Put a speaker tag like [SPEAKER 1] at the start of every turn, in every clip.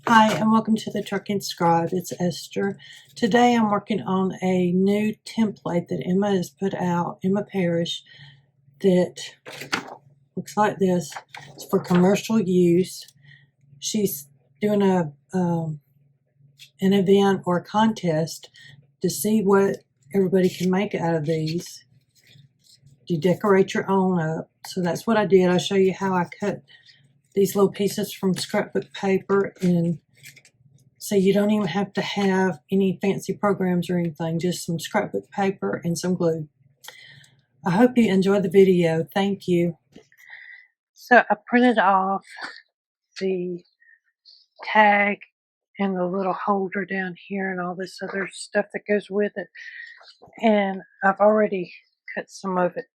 [SPEAKER 1] Hi, and welcome to the Trucking Scribe. It's Esther. Today I'm working on a new template that Emma has put out, Emma Parrish, that looks like this. It's for commercial use. She's doing an event or a contest to see what everybody can make out of these. You decorate your own up. So that's what I did. I'll show you how I cut these little pieces from scrapbook paper, and so you don't even have to have any fancy programs or anything, just some scrapbook paper and some glue. I hope you enjoy the video. Thank you. So I printed off the tag and the little holder down here and all this other stuff that goes with it. And I've already cut some of it.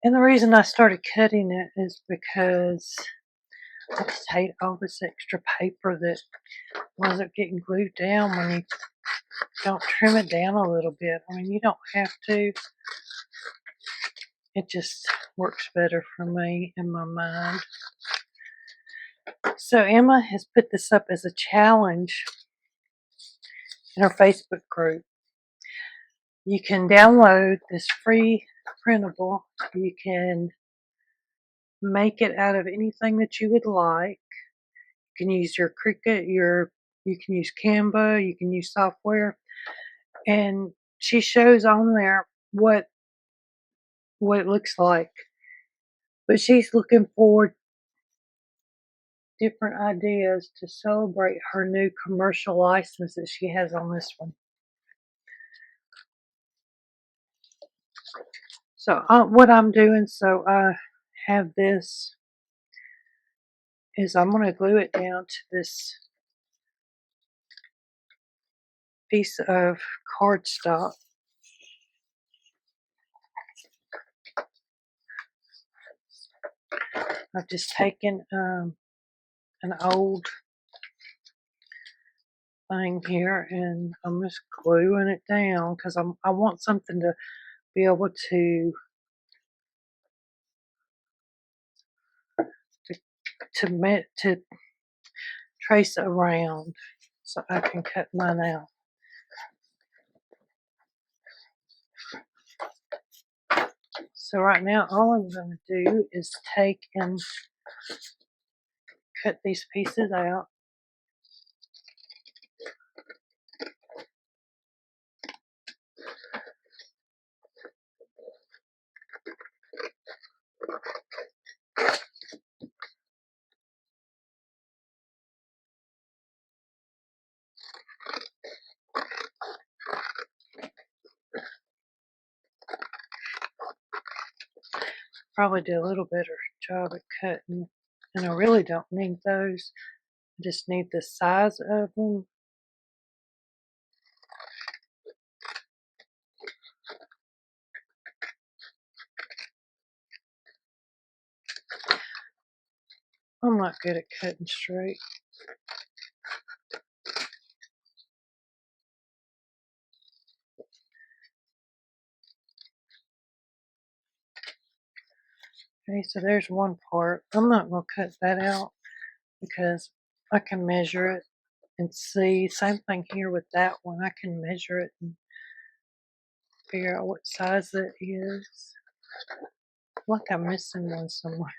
[SPEAKER 1] And the reason I started cutting it is because I just hate all this extra paper that winds up getting glued down when you don't trim it down a little bit. I mean, you don't have to. It just works better for me in my mind. So Emma has put this up as a challenge in her Facebook group. You can download this free printable. You can make it out of anything that you would like. You can use your Cricut, you can use Canva, you can use software. And she shows on there what it looks like. But she's looking for different ideas to celebrate her new commercial license that she has on this one. So what I'm doing, so I have this, is I'm going to glue it down to this piece of cardstock. I've just taken an old thing here and I'm just gluing it down because I want something to be able to trace around so I can cut mine out. So right now all I'm going to do is take and cut these pieces out. Probably do a little better job at cutting, and I really don't need those. I just need the size of them. I'm not good at cutting straight. Okay, so there's one part. I'm not going to cut that out because I can measure it and see. Same thing here with that one. I can measure it and figure out what size that is. Like I'm missing one somewhere.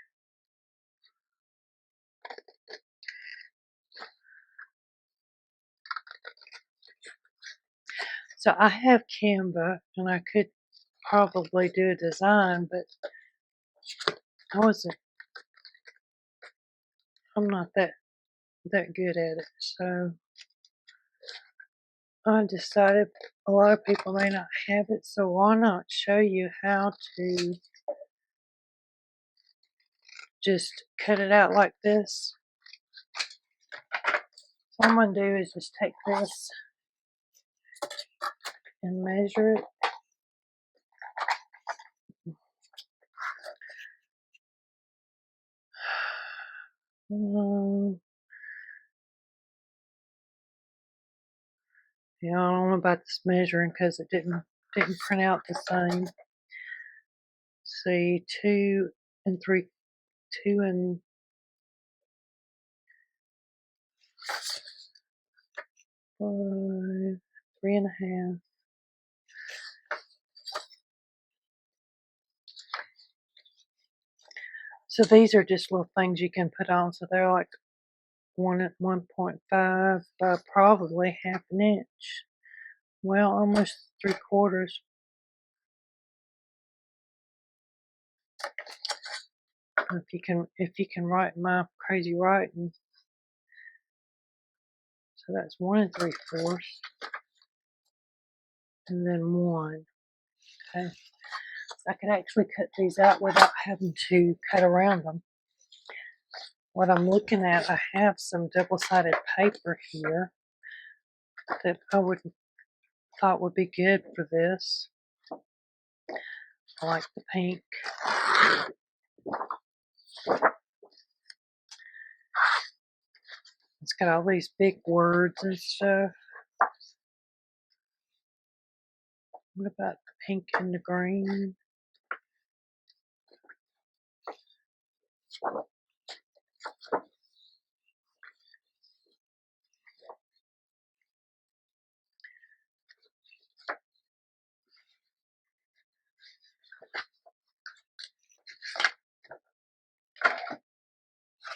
[SPEAKER 1] So I have Canva and I could probably do a design, but I'm not that good at it. So I decided a lot of people may not have it, so why not show you how to just cut it out like this. What I'm going to do is just take this and measure it. Yeah, I don't know about this measuring because it didn't print out the same. See, 2 and 5, 3.5. So these are just little things you can put on. So they're like 1.5 by probably half an inch. Well, almost 3/4. If you can write my crazy writing. So that's 1 3/4, and then 1. Okay. So I could actually cut these out without having to cut around them. What I'm looking at, I have some double-sided paper here that I thought would be good for this. I like the pink. It's got all these big words and stuff. What about the pink and the green?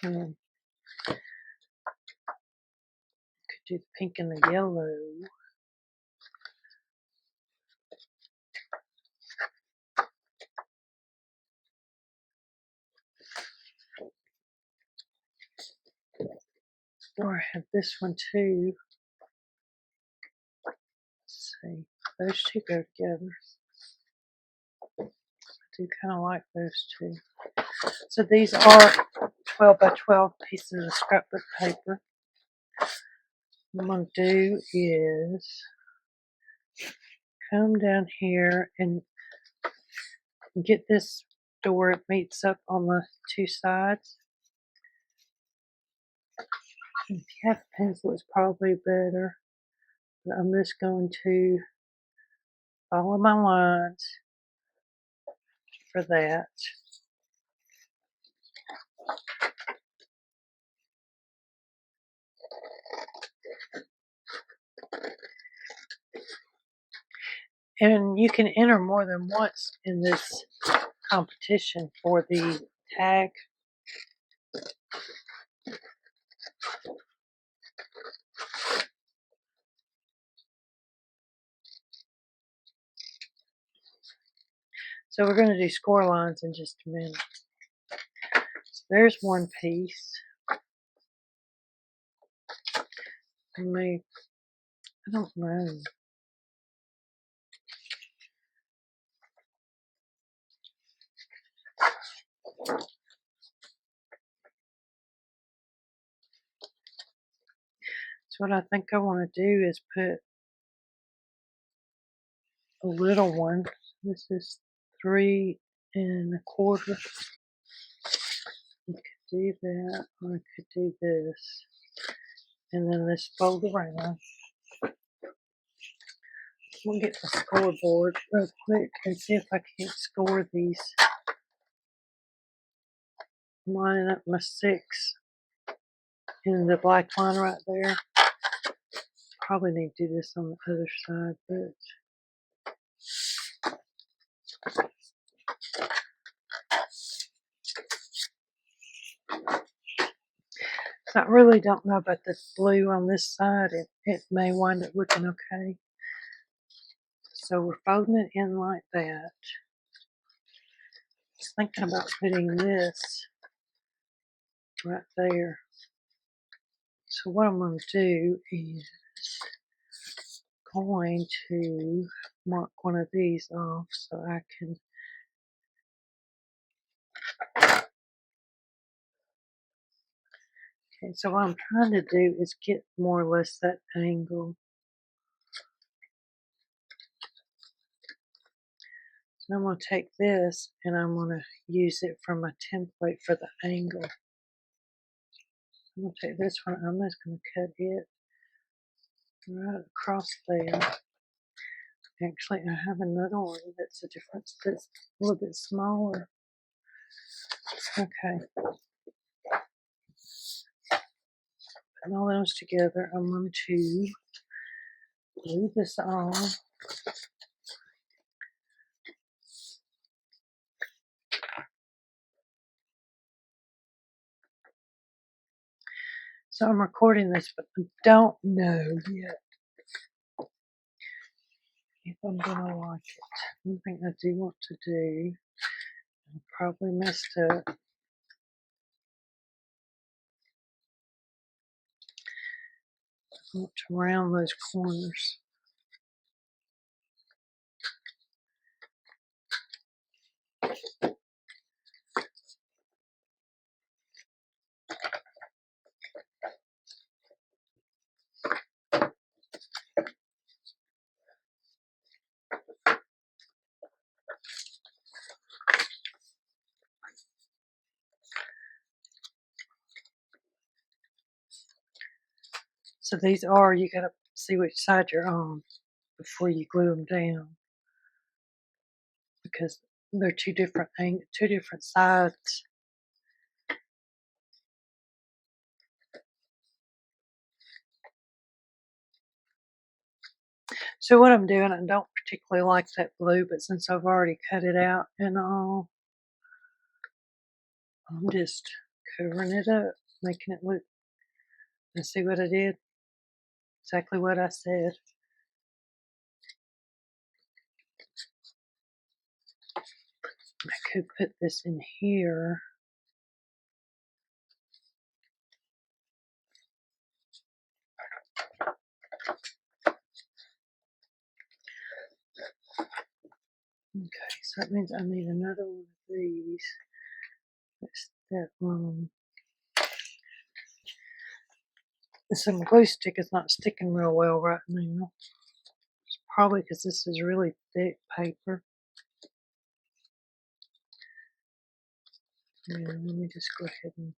[SPEAKER 1] Could do the pink and the yellow. Or I have this one too. Let's see. Those two go together. I do kind of like those two. So these are 12 by 12 pieces of scrapbook paper. What I'm going to do is come down here and get this to where it meets up on the two sides. If you have a pencil, it's probably better. But I'm just going to follow my lines for that. And you can enter more than once in this competition for the tag. So we're going to do score lines in just a minute. So there's one piece. I don't know. So what I think I want to do is put a little one. This is 3 1/4. I could do that, or I could do this. And then this fold around. We'll get my scoreboard real quick and see if I can't score these. I'm lining up my 6 in the black line right there. Probably need to do this on the other side, but I really don't know about the blue on this side. It may wind up looking okay. So we're folding it in like that. Just thinking about putting this right there. So what I'm going to do is going to mark one of these off so I can okay, so what I'm trying to do is get more or less that angle. So I'm going to take this and I'm going to use it for my template for the angle. I'm going to take this one, I'm just going to cut it right across there. Actually, I have another one that's a little bit smaller. Okay. putting all those together, I'm going to glue this on. So I'm recording this, but I don't know yet if I'm going to like it. One thing I do want to do, I probably messed up. I want to round those corners. So these are, you got to see which side you're on before you glue them down, because they're two different sides. So what I'm doing, I don't particularly like that blue, but since I've already cut it out and all, I'm just covering it up, making it look, and see what I did? Exactly what I said. I could put this in here. Okay, so that means I need another one of these. That's that one. Some glue stick is not sticking real well right now. It's probably because this is really thick paper. Yeah, let me just go ahead and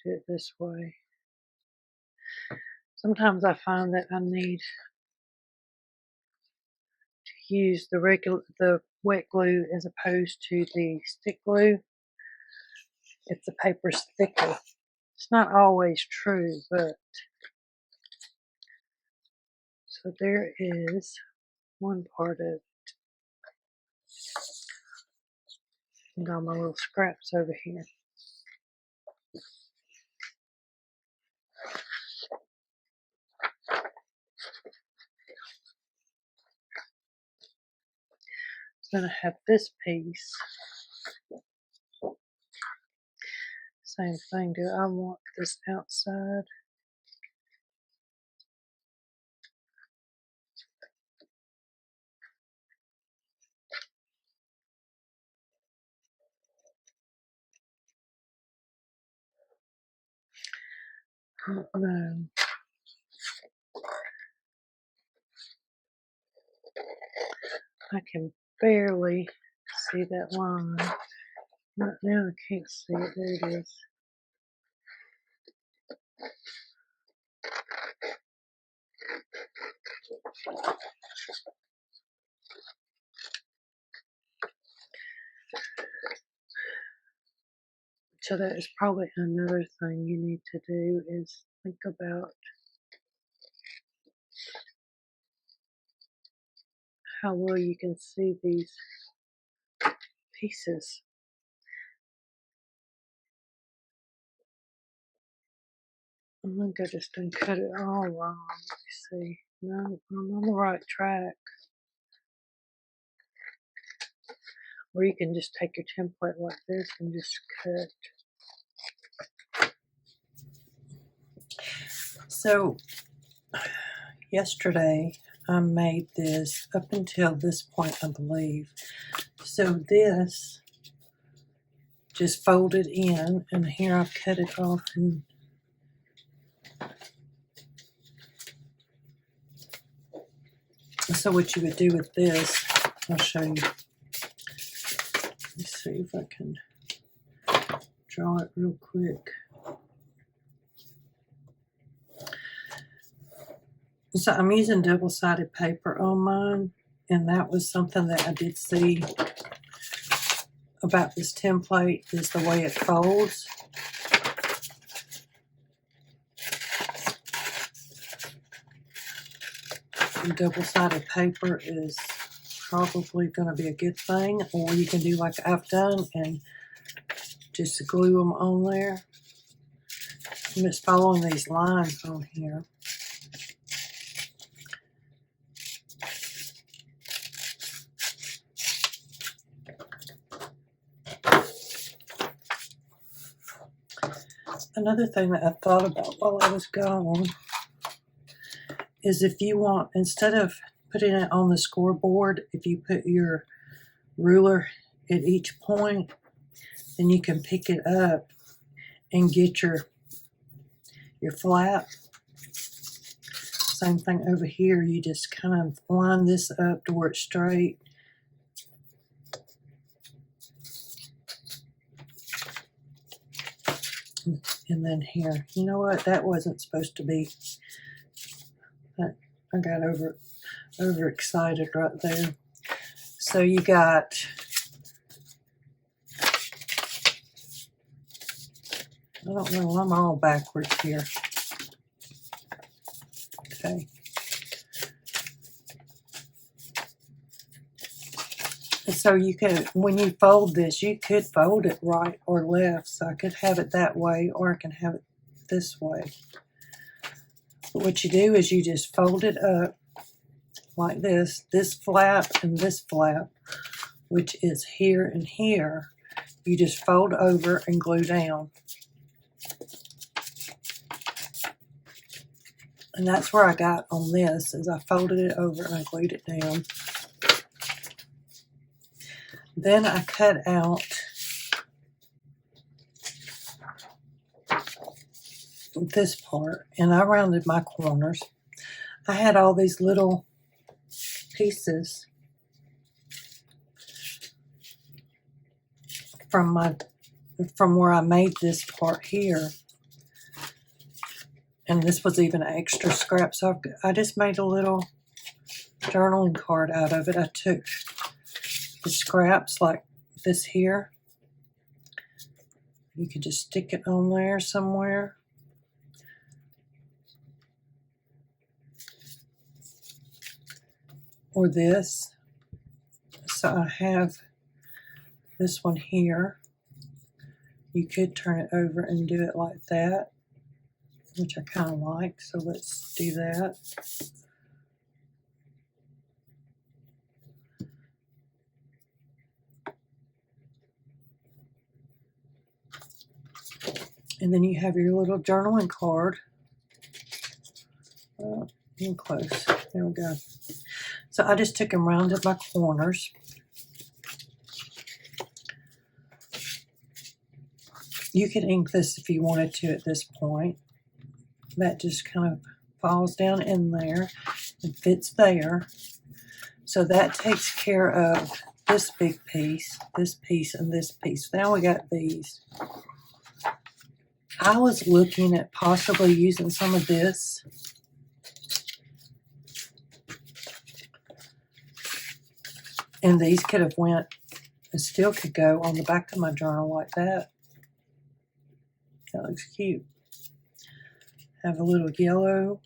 [SPEAKER 1] do it this way. Sometimes I find that I need to use the wet glue as opposed to the stick glue if the paper's thicker. It's not always true, but so there is one part of it. And all my little scraps over here. Then I have this piece. Same thing. Do I want this outside? No. I can barely see that line. Right now I can't see it. There it is. So that is probably another thing you need to do is think about how well you can see these pieces. I think I just done cut it all wrong. Let me see. No, I'm on the right track. Or you can just take your template like this and just cut. So yesterday I made this up until this point, I believe. So this just folded in, and here I've cut it off. And so what you would do with this, I'll show you. Let's see if I can draw it real quick. So I'm using double-sided paper on mine, and that was something that I did see about this template, is the way it folds. double-sided paper is probably going to be a good thing, or you can do like I've done and just glue them on there. I'm just following these lines on here. Another thing that I thought about while I was gone is if you want, instead of putting it on the scoreboard, if you put your ruler at each point, then you can pick it up and get your flap. Same thing over here. You just kind of line this up to where it's straight. And then here, you know what? That wasn't supposed to be. I got overexcited right there. So you got I don't know, I'm all backwards here. Okay. And so you could, when you fold this, you could fold it right or left. So I could have it that way, or I can have it this way. But what you do is you just fold it up like this flap and this flap, which is here and here, you just fold over and glue down. And that's where I got on this, is I folded it over and I glued it down. Then I cut out this part and I rounded my corners. I had all these little pieces from where I made this part here. And this was even an extra scrap, so I just made a little journaling card out of it. I took the scraps like this here. You could just stick it on there somewhere. Or this. So I have this one here. You could turn it over and do it like that, which I kind of like, so let's do that. And then you have your little journaling card. In close, there we go. So I just took and rounded my corners. You could ink this if you wanted to at this point. That just kind of falls down in there and fits there. So that takes care of this big piece, and this piece. Now we got these. I was looking at possibly using some of this. And these could have went and still could go on the back of my journal like that. That looks cute. Have a little yellow.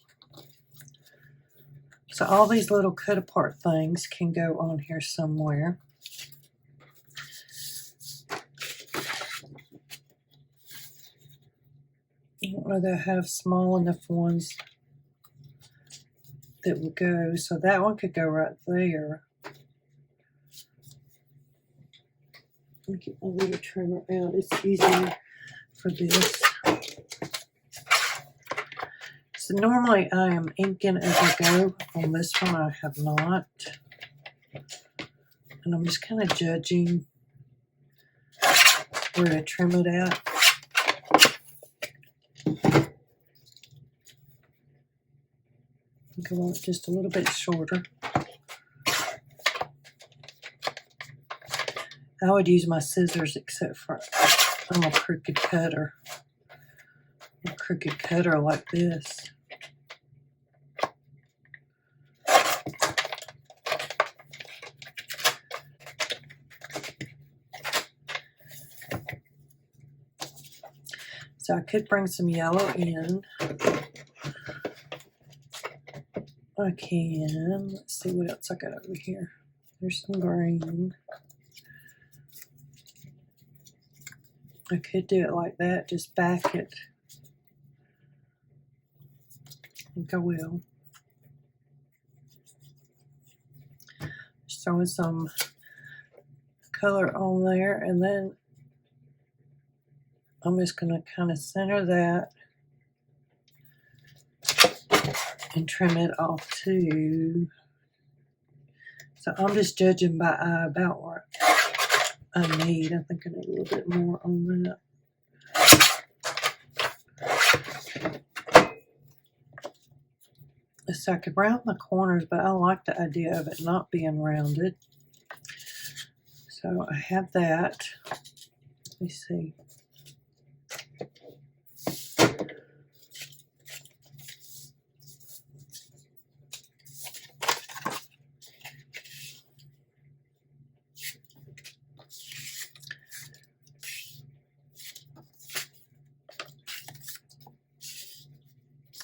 [SPEAKER 1] So all these little cut apart things can go on here somewhere. I don't know that I have small enough ones that would go. So that one could go right there. Let me get my little trimmer out. It's easier for this. So normally I am inking as I go. On this one I have not. And I'm just kind of judging where to trim it at. I think I want it just a little bit shorter. I would use my scissors, except for I'm a crooked cutter. A crooked cutter like this. So I could bring some yellow in. I can, let's see what else I got over here. There's some green. I could do it like that, just back it. I think I will. Just throwing some color on there, and then I'm just going to kind of center that and trim it off too. So I'm just judging by eye about what I need. I think I need a little bit more on that. So I could round the corners, but I like the idea of it not being rounded. So I have that. Let me see.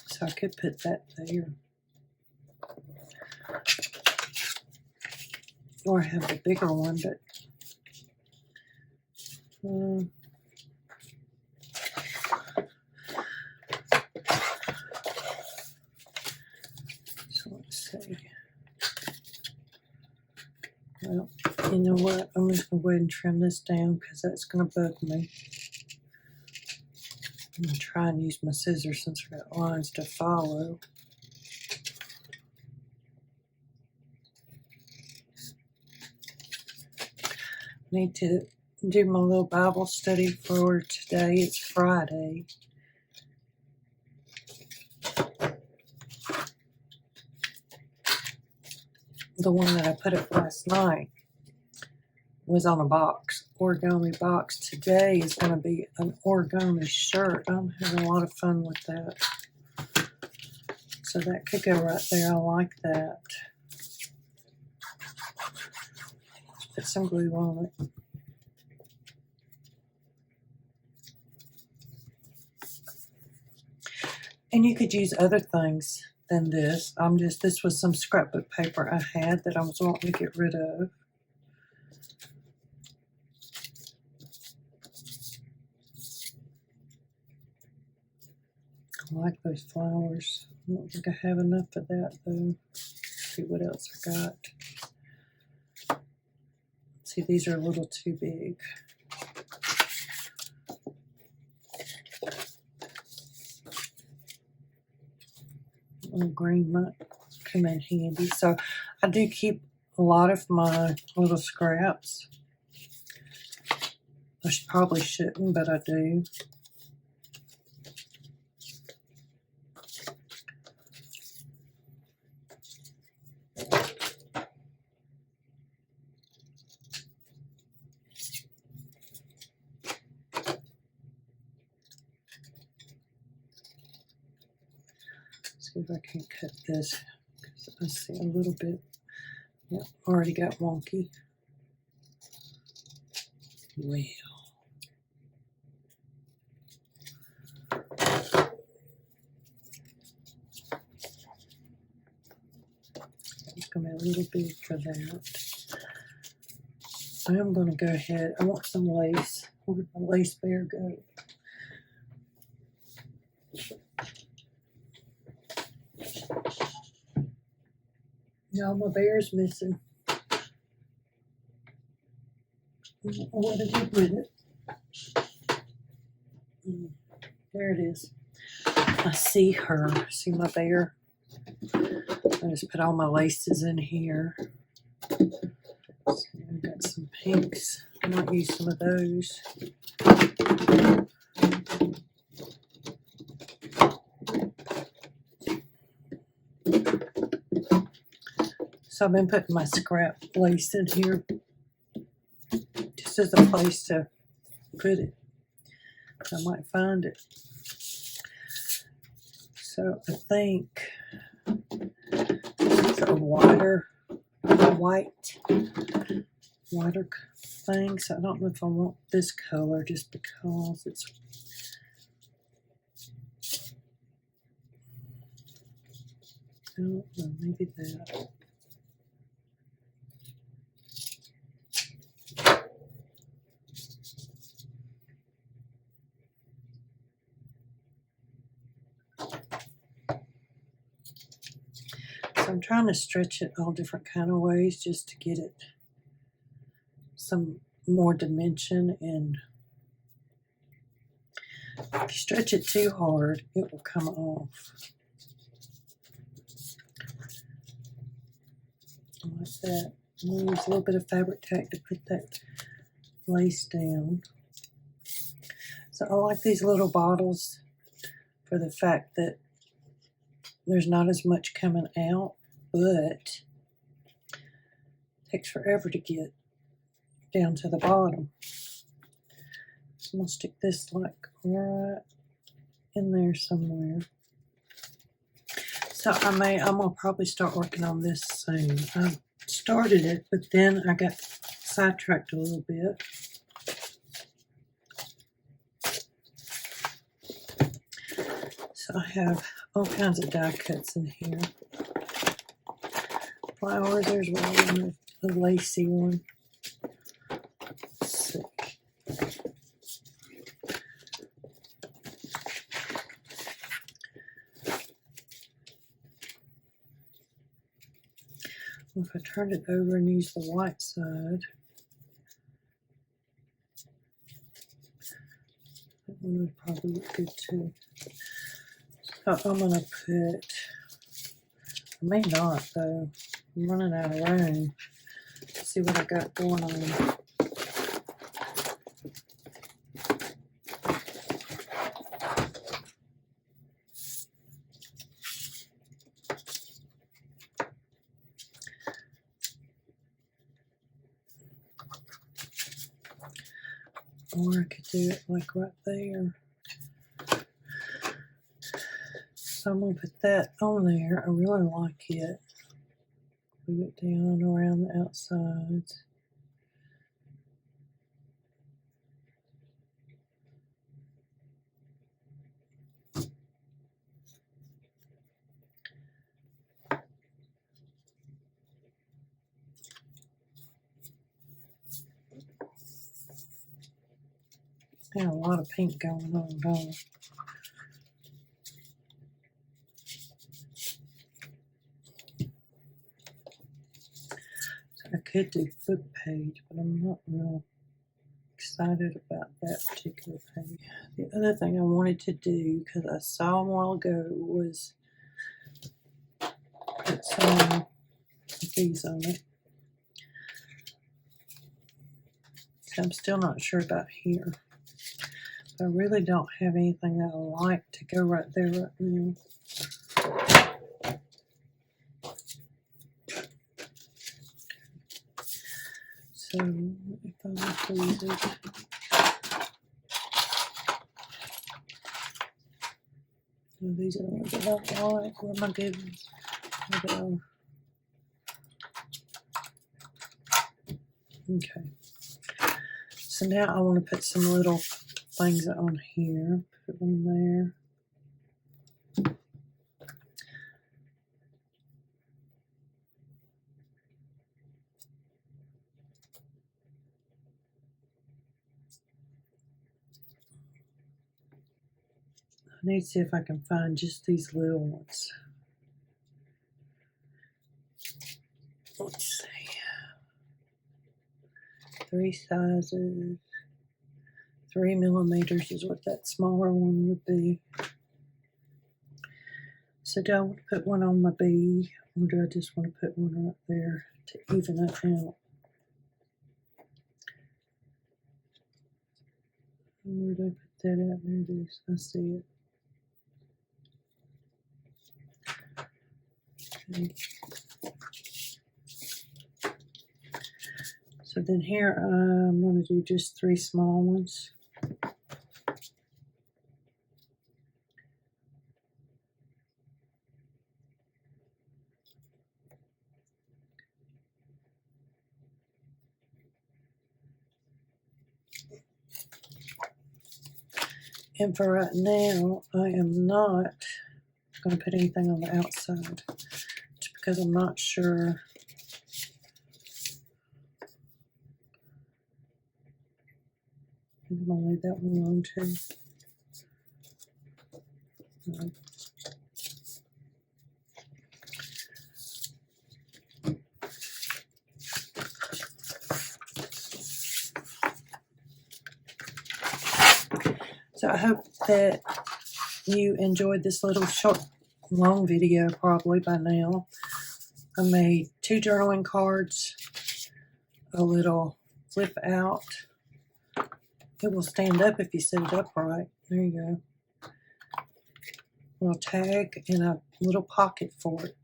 [SPEAKER 1] So I could put that there. Or have the bigger one, but so let's see. Well, you know what? I'm just going to go ahead and trim this down because that's going to bug me. I'm going to try and use my scissors since I've got lines to follow. Need to do my little Bible study for today. It's Friday. The one that I put up last night was on a box, origami box. Today is going to be an origami shirt. I'm having a lot of fun with that. So that could go right there. I like that. Put some glue on it. And you could use other things than this. This was some scrapbook paper I had that I was wanting to get rid of. I like those flowers. I don't think I have enough of that though. Let's see what else I got. See, these are a little too big. Little green might come in handy. So I do keep a lot of my little scraps. I probably shouldn't, but I do. See if I can cut this, because I see a little bit. Yeah, already got wonky. Well. It's going to be a little big for that. I am going to go ahead. I want some lace. Where did my lace bear go? No, my bear's missing. I don't know what I did with it. There it is. I see her. See my bear? I just put all my laces in here. So I've got some pinks. I might use some of those. So I've been putting my scrap lace in here just as a place to put it. I might find it. So I think it's a whiter thing. So I don't know if I want this color just because it's. don't know, maybe that. So I'm trying to stretch it all different kind of ways just to get it some more dimension, and if you stretch it too hard, it will come off. Like that. I'm going to use a little bit of fabric tack to put that lace down. So I like these little bottles for the fact that there's not as much coming out, but it takes forever to get down to the bottom. So I'm going to stick this like right in there somewhere. So I'm going to probably start working on this soon. I started it, but then I got sidetracked a little bit. So I have all kinds of die cuts in here. Flowers, there's one, a lacy one. Let's see. If I turn it over and use the white side, that one would probably look good too. So I'm going to put, I may not though, I'm running out of room. Let's see what I got going on. Or I could do it like right there. So I'm going to put that on there. I really like it. Move it down around the outsides. Got a lot of pink going on, don't I? So I could do book page, but I'm not real excited about that particular page. The other thing I wanted to do, because I saw a while ago, was put some of these on it. So I'm still not sure about here. I really don't have anything that I like to go right there right now. So if I look these, these are the ones that I don't like. Where am I getting? Okay. So now I want to put some little things on here. Put one there. I need to see if I can find just these little ones. Let's see. 3 sizes. 3 millimeters is what that smaller one would be. So do I want to put one on my bee, or do I just want to put one right there to even it out? Where did I put that out? There it is. I see it. Okay. So then here I'm going to do just 3 small ones. And for right now, I am not going to put anything on the outside. because I'm not sure. I'm going to leave that one alone too. So I hope that you enjoyed this little long video probably by now. I made 2 journaling cards, a little flip out. It will stand up if you set it up right. There you go. A little tag and a little pocket for it.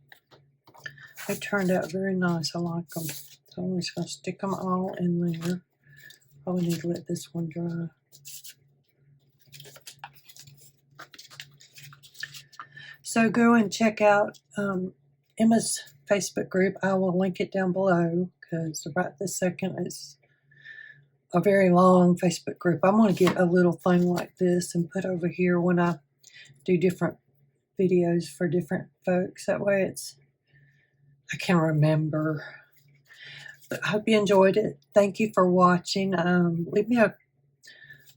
[SPEAKER 1] They turned out very nice. I like them. So I'm just going to stick them all in there. Probably need to let this one dry. So go and check out Emma's Facebook group. I will link it down below because right this second it's a very long Facebook group. I'm going to get a little thing like this and put over here when I do different videos for different folks. That way I can remember. But I hope you enjoyed it. Thank you for watching. Leave me a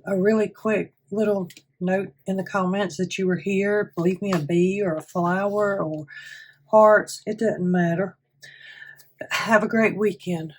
[SPEAKER 1] really quick little note in the comments that you were here. Leave me a bee or a flower or hearts. It doesn't matter. Have a great weekend.